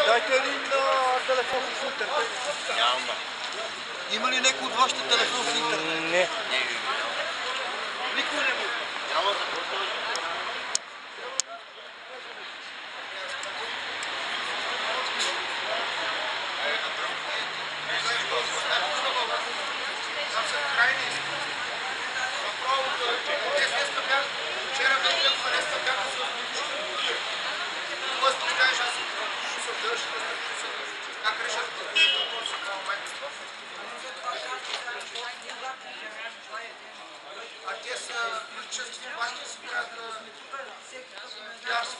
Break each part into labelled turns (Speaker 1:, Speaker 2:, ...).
Speaker 1: Дайте един телефон с интернет.
Speaker 2: Няма.
Speaker 1: Има ли някой от вашите телефон с интернет?
Speaker 2: Не.
Speaker 1: Никой не му.
Speaker 2: Няма.
Speaker 1: А те са юридически власти, спират пиарство.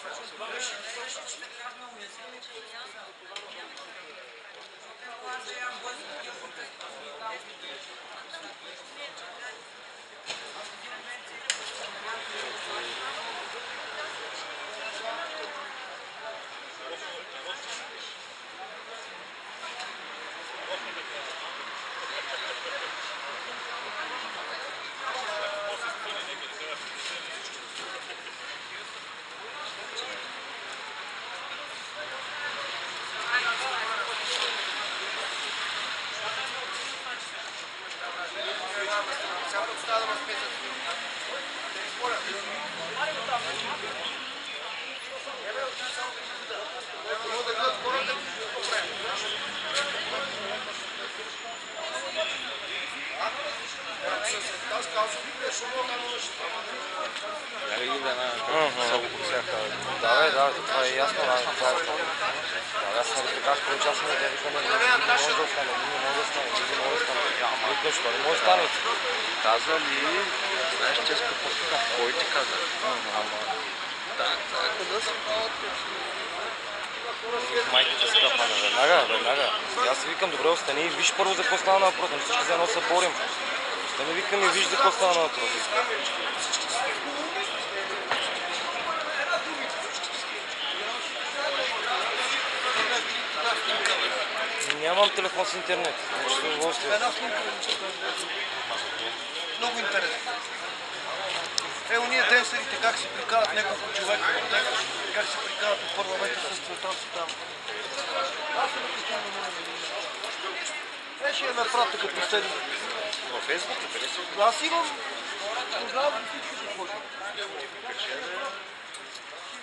Speaker 2: Да, това е ясно. Аз съм така получавам да викаме, не може да остане, не може да стане. Защо не може да стане?
Speaker 3: Каза ли, знаеш, често пътка, кой ти каза? Так, да се правят.
Speaker 2: Майката скъпа, веднага. Аз викам, добре, остани и виж първо за какво става на въпрос, не всички заедно се борим. Остани викам и виж за какво става на въпрос. Нямам телефон с интернет.
Speaker 1: Една снимка. Много интересно. Уния денсерите как се прикарат няколко човека, как се прикарат от парламента с цветан си там. Аз съм написал на мен. Ще я напратя като седи.
Speaker 2: Във Фейсбук ли къде си?
Speaker 1: Аз имам. Познавам всички какво ще. Ще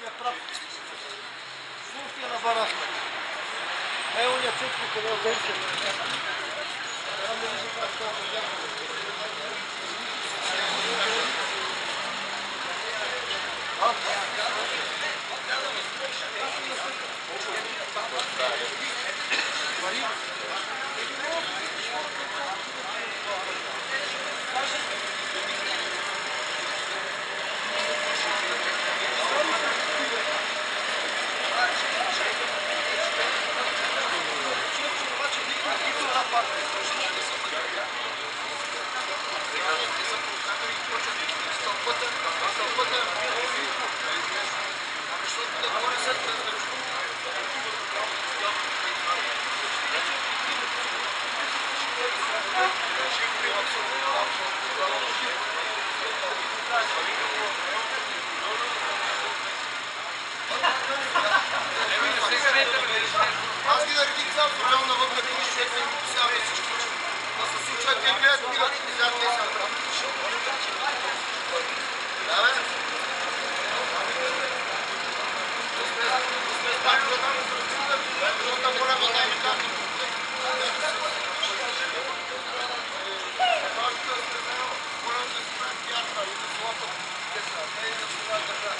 Speaker 1: я пратя. Слушай на барасна. Уния цветко къде е денсер. Там да виждам как това е. Аз ги наредих цял програм на вътре, които ще се посяват всички. Да се случва, те гледат мигат и взят не са прав. Да, бе? Сме стали да там защото моля да дай ми там. Моля да се правят пиарта и да се лапат деца. Не и да се правят държава.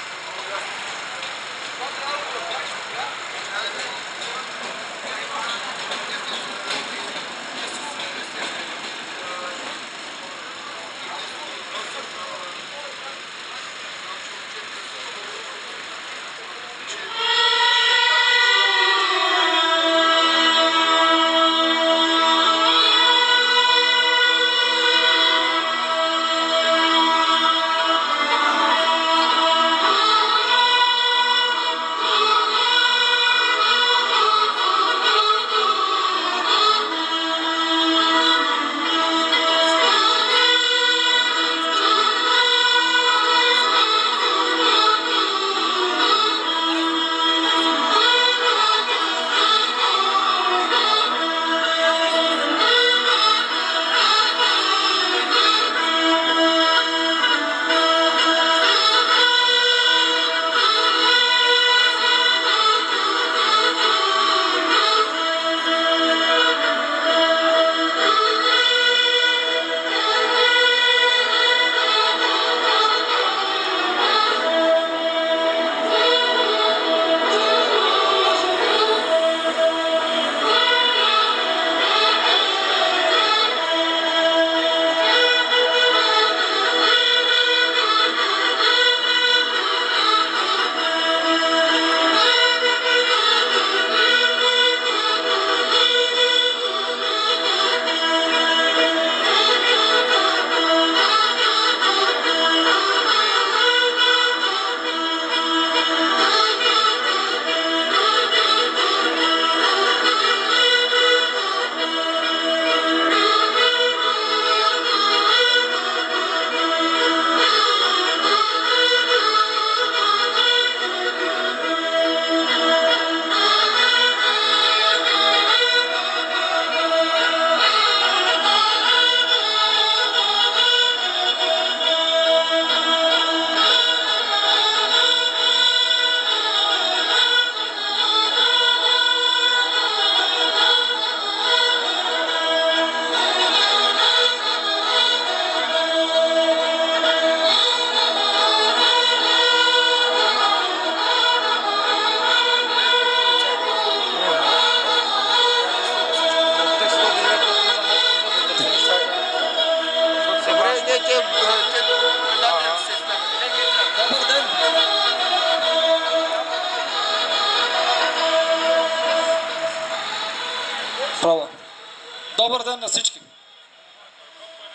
Speaker 4: Добър ден на всички!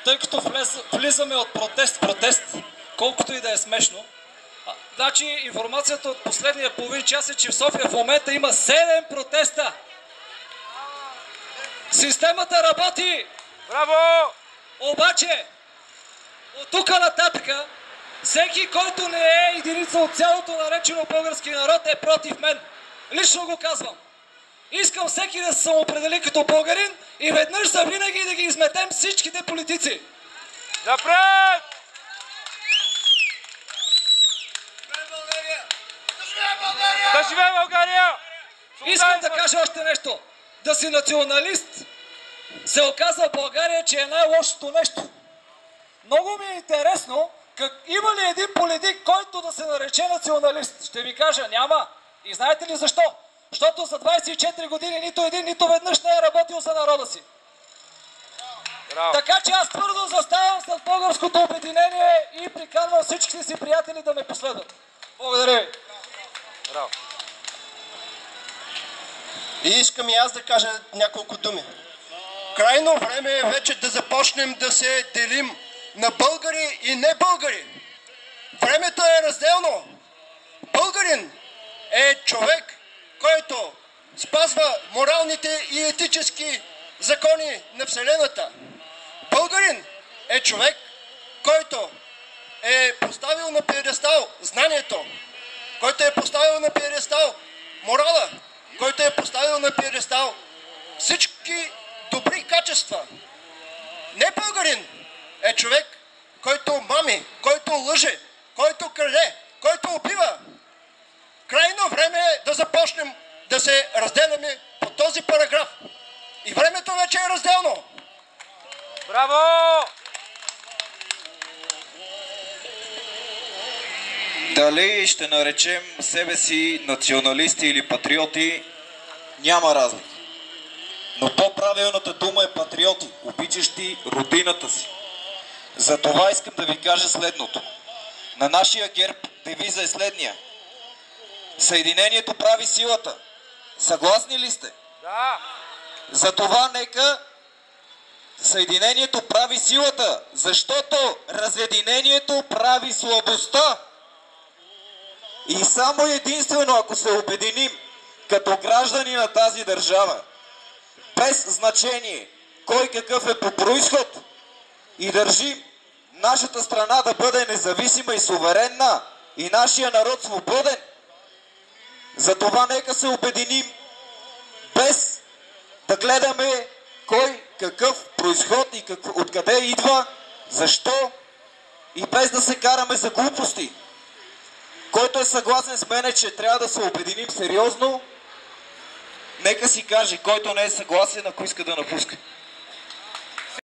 Speaker 4: Тъй като влизаме от протест в протест, колкото и да е смешно, значи информацията от последния половин час е, че в София в момента има 7 протеста. Системата работи!
Speaker 3: Браво!
Speaker 4: Обаче, от тук нататък, всеки, който не е единица от цялото наречено български народ, е против мен. Лично го казвам. Искам всеки да се самоопредели като българин и веднъж за винаги да ги изметем всичките политици.
Speaker 3: Напред! Да живее България!
Speaker 4: Искам да кажа още нещо. Да си националист се оказа в България, че е най-лошото нещо. Много ми е интересно, има ли един политик, който да се нарече националист? Ще ви кажа, няма. И знаете ли защо? Защото за 24 години нито един, нито веднъж не е работил за народа си.
Speaker 3: Браво.
Speaker 4: Така че аз твърдо заставам с българското обединение и приканвам всичките си приятели да ме последват. Благодаря ви.
Speaker 3: Браво.
Speaker 1: И искам и аз да кажа няколко думи. Крайно време е вече да започнем да се делим на българи и не българи. Времето е разделно. Българин е човек, който спазва моралните и етически закони на Вселената. Българин е човек, който е поставил на пиедестал знанието, който е поставил на пиедестал морала, който е поставил на пиедестал всички добри качества. Не българин е човек, който мами, който лъже, който краде, който убива. Крайно време е да започнем да се разделяме по този параграф. И времето вече е разделно.
Speaker 3: Браво!
Speaker 5: Дали ще наречем себе си националисти или патриоти, няма разлика. Но по-правилната дума е патриоти, обичащи родината си. Затова искам да ви кажа следното. На нашия герб девиза е следния. Съединението прави силата. Съгласни ли сте?
Speaker 3: Да!
Speaker 5: Затова нека съединението прави силата, защото разединението прави слабостта. И само единствено ако се обединим като граждани на тази държава, без значение кой какъв е по произход, и държим нашата страна да бъде независима и суверенна и нашия народ свободен, затова нека се обединим без да гледаме кой какъв произход и откъде идва, защо, и без да се караме за глупости. Който е съгласен с мене, че трябва да се обединим сериозно, нека си каже. Който не е съгласен, ако иска да напуска.